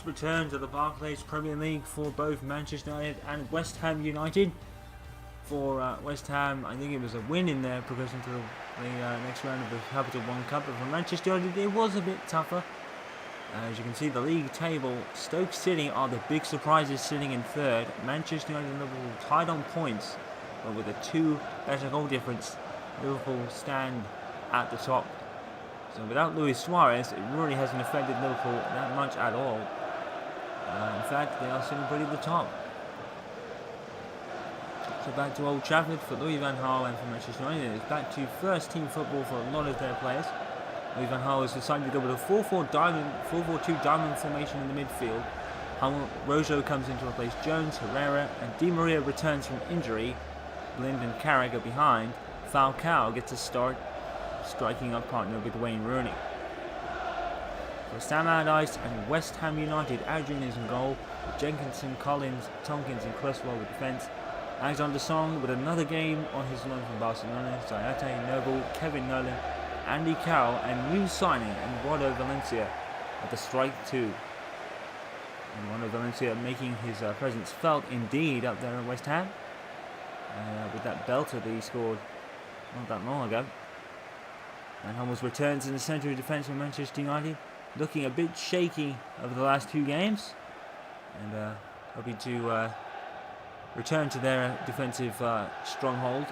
return to the Barclays Premier League for both Manchester United and West Ham United. For West Ham, I think it was a win in their progression to the next round of the Capital One Cup, but for Manchester United it was a bit tougher. As you can see, the league table, Stoke City are the big surprises sitting in third. Manchester United and Liverpool tied on points, but with a 2 better goal difference, Liverpool stand at the top. So without Luis Suarez, it really hasn't affected Liverpool that much at all. In fact, they are sitting pretty at the top. So back to Old Trafford for Louis Van Gaal and for Manchester United. It's back to first team football for a lot of their players. Louis Van Gaal has decided to go with a 4-4-2 diamond formation in the midfield. Rojo comes in to replace Jones, Herrera, and Di Maria returns from injury. Blind and Carrick are behind. Falcao gets a start, striking up partner with Wayne Rooney. For Sam Allardyce and West Ham United, Adrian is in goal, with Jenkinson, Collins, Tompkins and Cresswell with defence. Alexander Song with another game on his loan from Barcelona, Zayate, Noble, Kevin Nolan, Andy Carroll and new signing Eduardo Valencia at the strike too. Eduardo Valencia making his presence felt indeed up there at West Ham with that belter that he scored not that long ago. And Hummels returns in the centre of defence for Manchester United, looking a bit shaky over the last 2 games, and hoping to return to their defensive stronghold.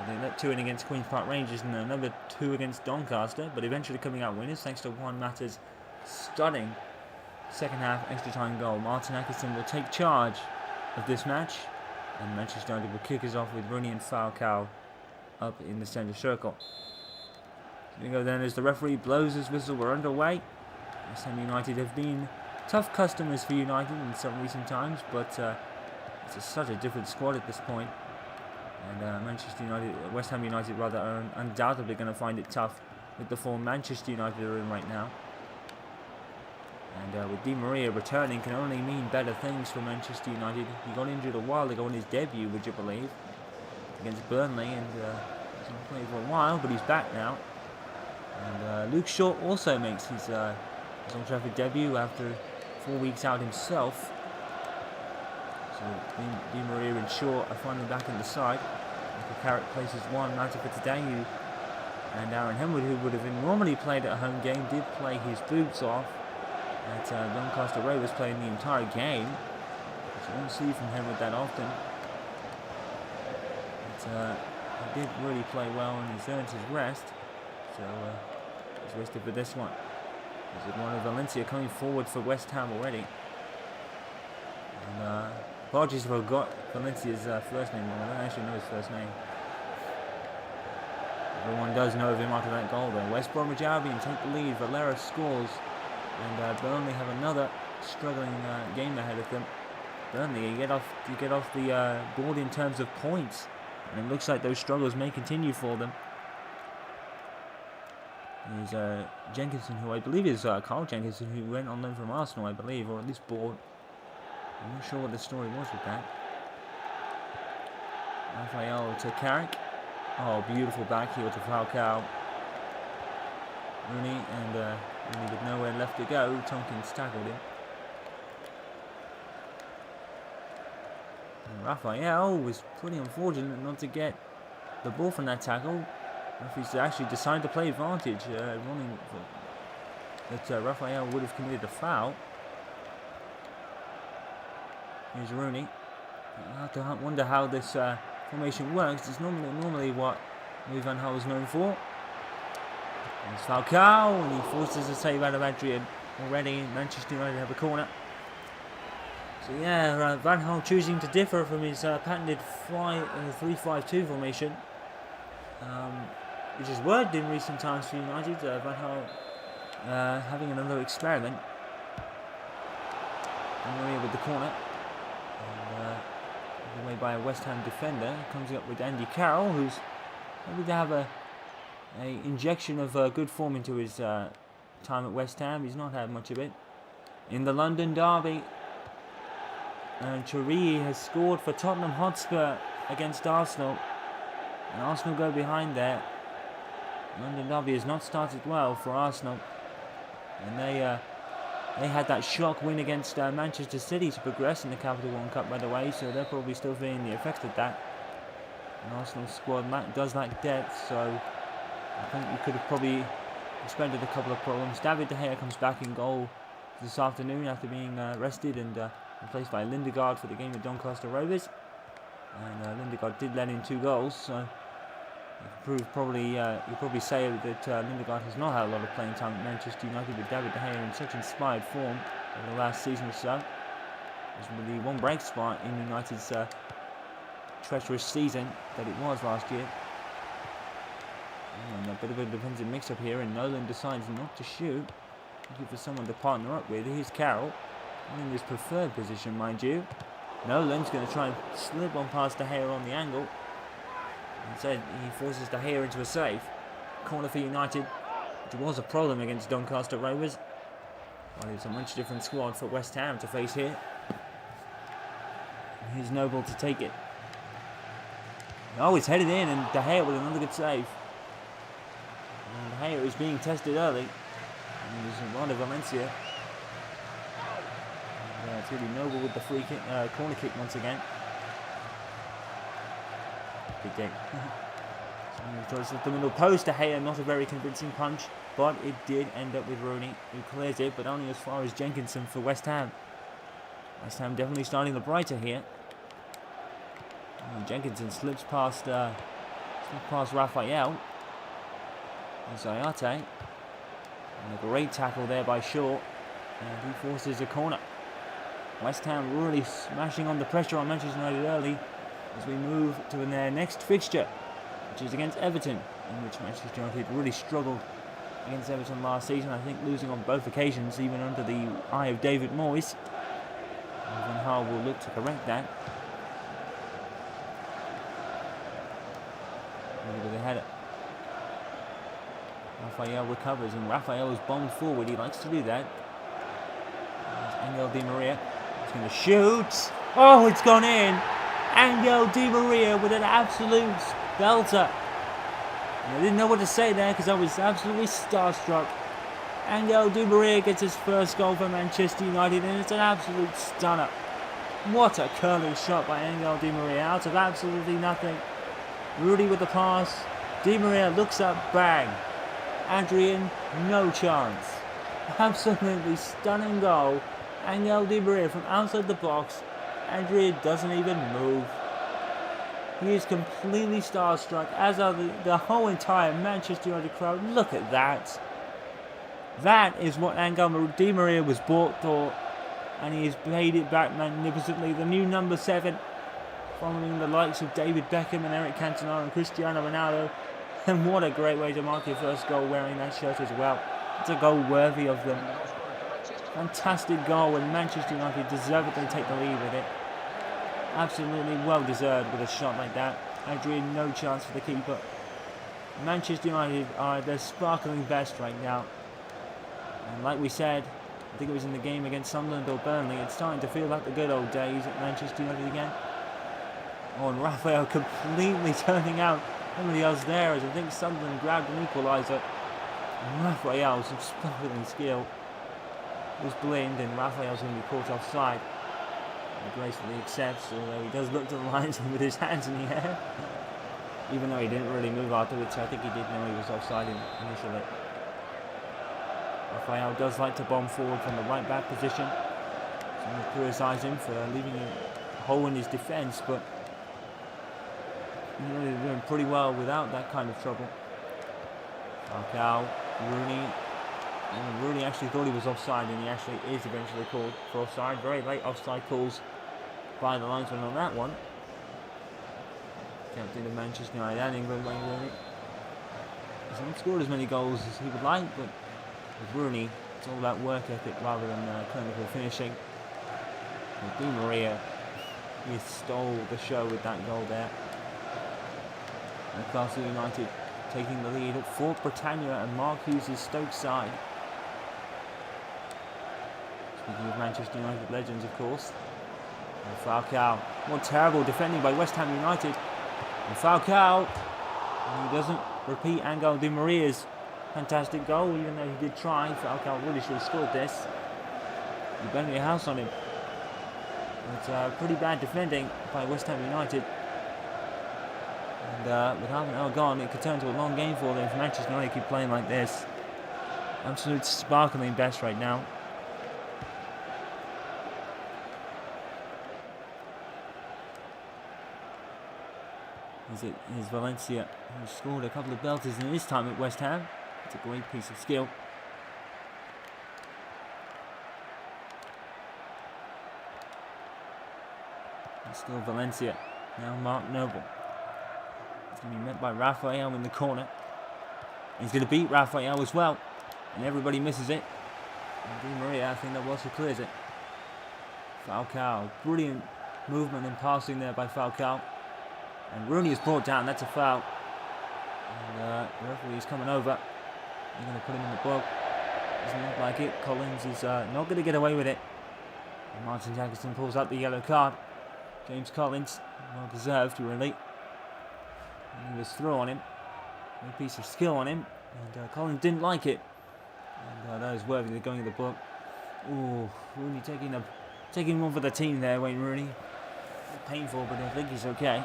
They let 2 in against Queen's Park Rangers and another 2 against Doncaster, but eventually coming out winners thanks to Juan Mata's stunning second half extra time goal. Martin Atkinson will take charge of this match, and Manchester United will kick us off with Rooney and Falcao up in the centre circle. Here we go then as the referee blows his whistle. We're underway. West Ham United have been tough customers for United in some recent times, but it's such a different squad at this point. And West Ham United rather, are undoubtedly going to find it tough with the form Manchester United are in right now. And with Di Maria returning can only mean better things for Manchester United. He got injured a while ago in his debut, would you believe, against Burnley, and hasn't played for a while, but he's back now. And Luke Shaw also makes his Old Trafford debut after 4 weeks out himself. So Di Maria and Shaw are finally back in the side. Michael Carrick places Juan Mata for today, and Aaron Henwood, who would have normally played at a home game, did play his boots off at Doncaster Rovers, playing the entire game, which you don't see from Henwood that often. But he did really play well and he's earned his rest, so he's rested for this one. There's Eduardo Valencia coming forward for West Ham already. And apologies if I forgot Valencia's first name. I don't actually know his first name. Everyone does know of him after that goal though. West Bromwich Albion take the lead. Valera scores, and Burnley have another struggling game ahead of them. Burnley, you get off the board in terms of points, and it looks like those struggles may continue for them. There's Jenkinson, who I believe is Carl Jenkinson, who went on loan from Arsenal, I believe, or at least bought. I'm not sure what the story was with that. Raphael to Carrick. Oh, beautiful back heel to Falcao. Rooney, and Rooney with nowhere left to go. Tompkins tackled him. And Raphael was pretty unfortunate not to get the ball from that tackle. Referees actually decided to play advantage, running that Raphael would have committed a foul. Here's Rooney. I have to wonder how this formation works. It's normally what Louis Van Gaal is known for. There's Falcao, and he forces a save out of Adrian already. Manchester United have a corner. So yeah, Van Gaal choosing to differ from his patented 3-5-2 formation, which has worked in recent times for United. Van Gaal having another experiment. And with the corner. Away by a West Ham defender, comes up with Andy Carroll, who's maybe to have a injection of good form into his time at West Ham. He's not had much of it. In the London derby, Chourie has scored for Tottenham Hotspur against Arsenal, and Arsenal go behind there. London derby has not started well for Arsenal, and they They had that shock win against Manchester City to progress in the Capital One Cup, by the way, so they're probably still feeling the effects of that. An Arsenal squad does lack depth, so I think we could have probably expected a couple of problems. David De Gea comes back in goal this afternoon after being rested and replaced by Lindegaard for the game at Doncaster Rovers. And Lindegaard did let in 2 goals, so you'll probably say that Lindegaard has not had a lot of playing time at Manchester United, with David De Gea in such inspired form over the last season or so. It was really one bright spot in United's treacherous season that it was last year. And a bit of a defensive mix-up here, and Nolan decides not to shoot. Looking for someone to partner up with. Here's Carroll, in his preferred position, mind you. Nolan's going to try and slip on past De Gea on the angle. Instead, he forces De Gea into a save. Corner for United, which was a problem against Doncaster Rovers. Well, it's a much different squad for West Ham to face here. Here's Noble to take it. Oh, it's headed in, and De Gea with another good save. And De Gea is being tested early. And there's a lot of Valencia. And, it's really Noble with the free kick, corner kick once again. Good game. Choice at the middle post. De Gea, not a very convincing punch, but it did end up with Rooney, who clears it, but only as far as Jenkinson for West Ham. West Ham definitely starting the brighter here. And Jenkinson slips past Raphael. And Zayate. And a great tackle there by Shaw. And he forces a corner. West Ham really smashing on the pressure on Manchester United early as we move to their next fixture, which is against Everton, in which Manchester United really struggled against Everton last season. I think losing on both occasions, even under the eye of David Moyes. Van Gaal will look to correct that. With the header. Raphael recovers, and Raphael is bombed forward. He likes to do that. There's Angel Di Maria. He's going to shoot. Oh, it's gone in. Angel Di Maria with an absolute belter. And I didn't know what to say there because I was absolutely starstruck. Angel Di Maria gets his first goal for Manchester United, and it's an absolute stunner. What a curling shot by Angel Di Maria out of absolutely nothing. Rudy with the pass. Di Maria looks up, bang. Adrian, no chance. Absolutely stunning goal. Angel Di Maria from outside the box. Adrian doesn't even move. He is completely starstruck, as are the whole entire Manchester United crowd. Look at that. That is what Angel Di Maria was bought for, and he has paid it back magnificently. The new number 7, following the likes of David Beckham and Eric Cantona and Cristiano Ronaldo. And what a great way to mark your first goal wearing that shirt as well. It's a goal worthy of them. Fantastic goal, and Manchester United deservedly take the lead with it. Absolutely well deserved with a shot like that. Adrian, no chance for the keeper. Manchester United are at their sparkling best right now. And like we said, I think it was in the game against Sunderland or Burnley, it's starting to feel like the good old days at Manchester United again. Oh, and Raphael completely turning out somebody else there, as I think Sunderland grabbed an equaliser. And Raphael's sparkling skill was blamed, and Raphael's going to be caught offside. He gracefully accepts, although he does look to the linesman with his hands in the air. Even though he didn't really move afterwards, I think he did know he was offside initially. Raphael does like to bomb forward from the right back position. Someone criticise him for leaving a hole in his defence, but they're doing pretty well without that kind of trouble. Falcao, Rooney. And Rooney actually thought he was offside, and he actually is eventually called for offside. Very late offside calls by the linesman on that one. Captain of Manchester United and England, Wayne Rooney. He's not scored as many goals as he would like, but with Rooney, it's all about work ethic rather than clinical finishing. And Di Maria, he stole the show with that goal there. And Newcastle United taking the lead at Fort Britannia and Mark Hughes' Stoke side. Speaking of Manchester United legends, of course. And Falcao. What terrible defending by West Ham United. And Falcao. And he doesn't repeat Angel Di Maria's fantastic goal, even though he did try. Falcao really should have scored this. You bet your house on him. It's pretty bad defending by West Ham United. And with half an hour gone, it could turn into a long game for them if Manchester United keep playing like this. Absolute sparkling best right now. Here's Valencia, who scored a couple of belters in his time at West Ham. It's a great piece of skill. And still Valencia. Now Mark Noble. He's going to be met by Raphael in the corner. He's going to beat Raphael as well. And everybody misses it. And Di Maria, I think that was who clears it. Falcao. Brilliant movement and passing there by Falcao. And Rooney is brought down. That's a foul. And the referee is coming over. He's going to put him in the book. Doesn't look like it. Collins is not going to get away with it. And Martin Jacobson pulls out the yellow card. James Collins, well deserved, really. And he was through on him. A piece of skill on him. And Collins didn't like it. And that was worthy of going in the book. Ooh, Rooney taking one for the team there, Wayne Rooney. Painful, but I think he's okay.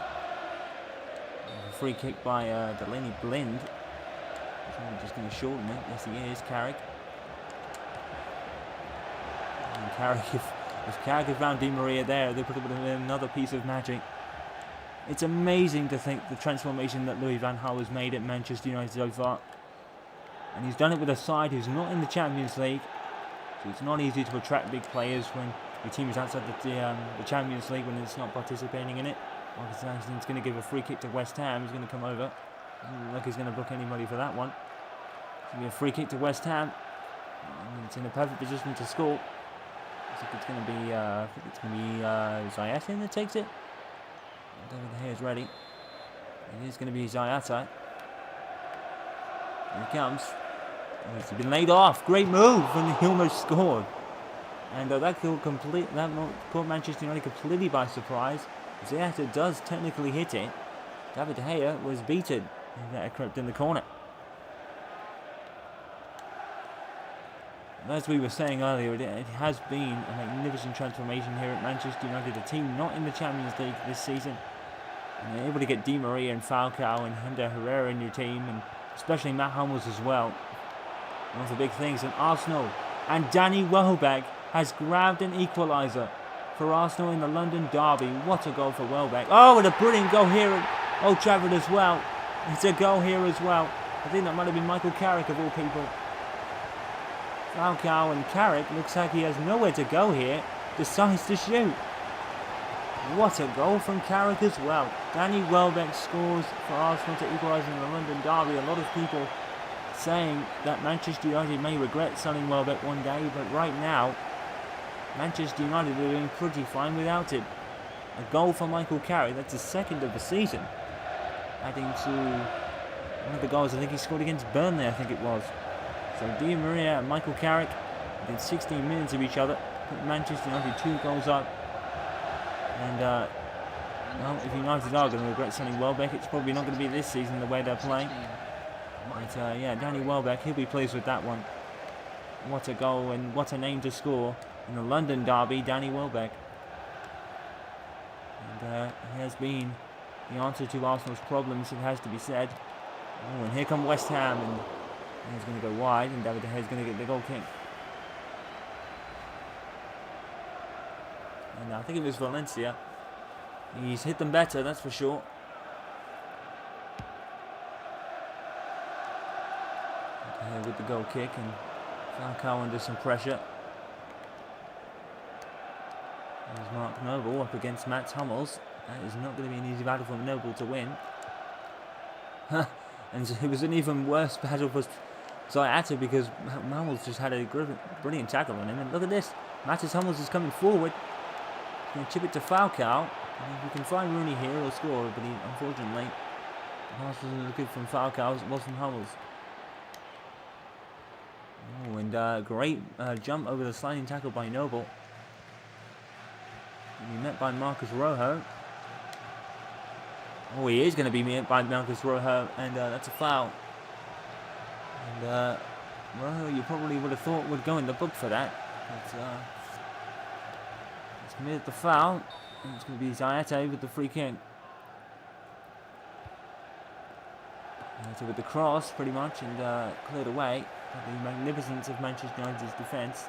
A free kick by Delaney Blind. I'm just going to shorten it. Yes, he is. Carrick. And Carrick, if Carrick had found Di Maria there, they would have been another piece of magic. It's amazing to think the transformation that Louis Van Gaal has made at Manchester United so far. And he's done it with a side who's not in the Champions League. So it's not easy to attract big players when your team is outside the Champions League, when it's not participating in it. Marcus Sanction's going to give a free kick to West Ham. He's going to come over. Doesn't look like he's going to book anybody for that one. It's going to be a free kick to West Ham. And it's in a perfect position to score. I think it's going to be, Zayatan that takes it. David De Gea is ready. It is going to be Zayata. Here he comes. Oh, he's been laid off. Great move, and he almost scored. And that caught Manchester United completely by surprise. Zayata does technically hit it. David De Gea was beaten. And that crept in the corner. And as we were saying earlier, it has been a magnificent transformation here at Manchester United. A team not in the Champions League this season. And they're able to get Di Maria and Falcao and Hender Herrera in your team. And especially Matt Hummels as well. One of the big things. And Arsenal and Danny Welbeck has grabbed an equaliser for Arsenal in the London derby. What a goal for Welbeck. Oh, and a brilliant goal here at Old Trafford as well. It's a goal here as well. I think that might have been Michael Carrick of all people. Falcao and Carrick, looks like he has nowhere to go here, decides to shoot. What a goal from Carrick as well. Danny Welbeck scores for Arsenal to equalise in the London derby. A lot of people saying that Manchester United may regret selling Welbeck one day, but right now, Manchester United are doing pretty fine without him. A goal for Michael Carrick, that's his second of the season. Adding to one of the goals I think he scored against Burnley, I think it was. So Di Maria and Michael Carrick within 16 minutes of each other put Manchester United 2 goals up. And well, if United are going to regret selling Welbeck, it's probably not going to be this season the way they're playing. But yeah, Danny Welbeck, he'll be pleased with that one. What a goal and what a name to score in the London derby, Danny Welbeck. And he has been the answer to Arsenal's problems, it has to be said. Oh, and here come West Ham, and he's going to go wide, and David De Gea is going to get the goal kick. And I think it was Valencia. He's hit them better, that's for sure. With the goal kick, and Falcao under some pressure. There's Mark Noble up against Mats Hummels. That is not going to be an easy battle for Noble to win. And it was an even worse battle for Zayata because Hummels just had a brilliant tackle on him. And look at this. Mats Hummels is coming forward. He's going to chip it to Falcao. And if we can find Rooney here, he'll score. But unfortunately, the pass wasn't as good from Falcao as it was from Hummels. Oh, and great jump over the sliding tackle by Noble. He met by Marcus Rojo. Oh, he is going to be met by Marcus Rojo, and that's a foul. And Rojo, you probably would have thought would go in the book for that. But committed the foul. And it's going to be Zayate with the free kick. Zayate with the cross, pretty much, and cleared away. The magnificence of Manchester United's defence.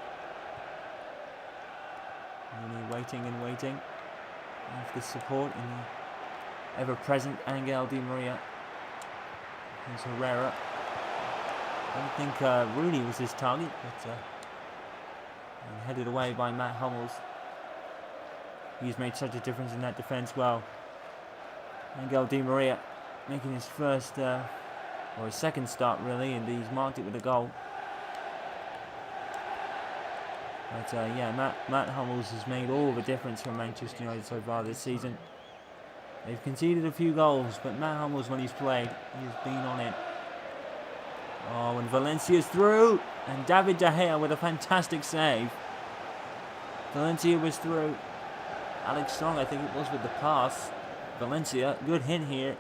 Really waiting and waiting. With the support in the ever-present Angel Di Maria. Here's Herrera. I don't think Rooney was his target, but headed away by Matt Hummels. He's made such a difference in that defence. Well, Angel Di Maria making his first, or his second start really, and he's marked it with a goal. But yeah, Matt Hummels has made all the difference for Manchester United so far this season. They've conceded a few goals, but Matt Hummels, when he's played, he's been on it. Oh, and Valencia's through, and David De Gea with a fantastic save. Valencia was through. Alex Strong, I think it was, with the pass. Valencia, good hit here.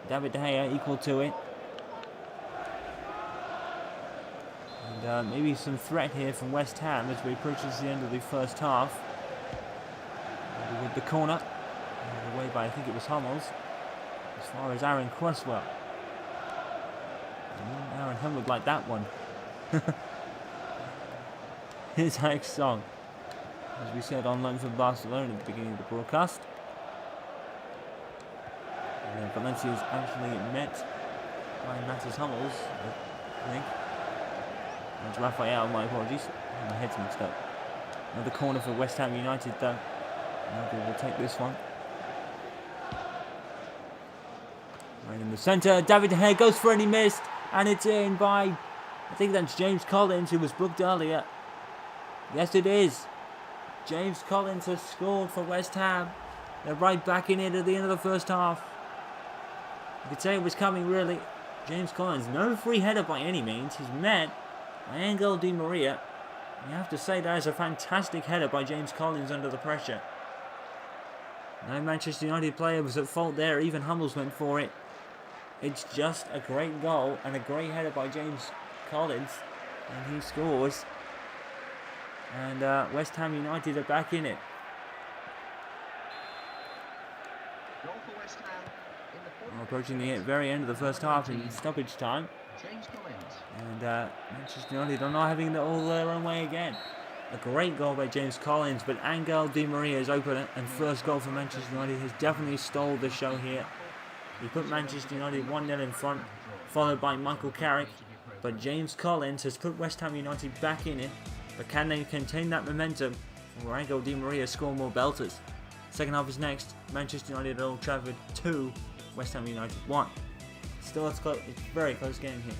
David De Gea equal to it. And maybe some threat here from West Ham as we approach the end of the first half. With the corner. Away by, I think it was Hummels. As far as Aaron Cresswell. Aaron Hummels would like that one. Here's Alex Song. As we said, on loan from Barcelona at the beginning of the broadcast. And Valencia is actually met by Matis Hummels, I think. That's Raphael, my apologies. My head's mixed up. Another corner for West Ham United though. Maybe we'll take this one. Right in the centre, David De Gea goes for it, and he missed. And it's in by, I think that's James Collins, who was booked earlier. Yes, it is. James Collins has scored for West Ham. They're right back in it at the end of the first half. You could say it was coming, really. James Collins, no free header by any means. He's met by Angel Di Maria. You have to say that is a fantastic header by James Collins under the pressure. No Manchester United player was at fault there. Even Hummels went for it. It's just a great goal and a great header by James Collins. And he scores. And West Ham United are back in it. We're approaching the very end of the first half in stoppage time. And Manchester United are not having it all their own way again. A great goal by James Collins, but Angel Di Maria's opener and first goal for Manchester United has definitely stole the show here. He put Manchester United 1-0 in front, followed by Michael Carrick. But James Collins has put West Ham United back in it. But can they contain that momentum, or Angel Di Maria score more belters? Second half is next. Manchester United at Old Trafford 2, West Ham United 1. Still, it's a very close game here.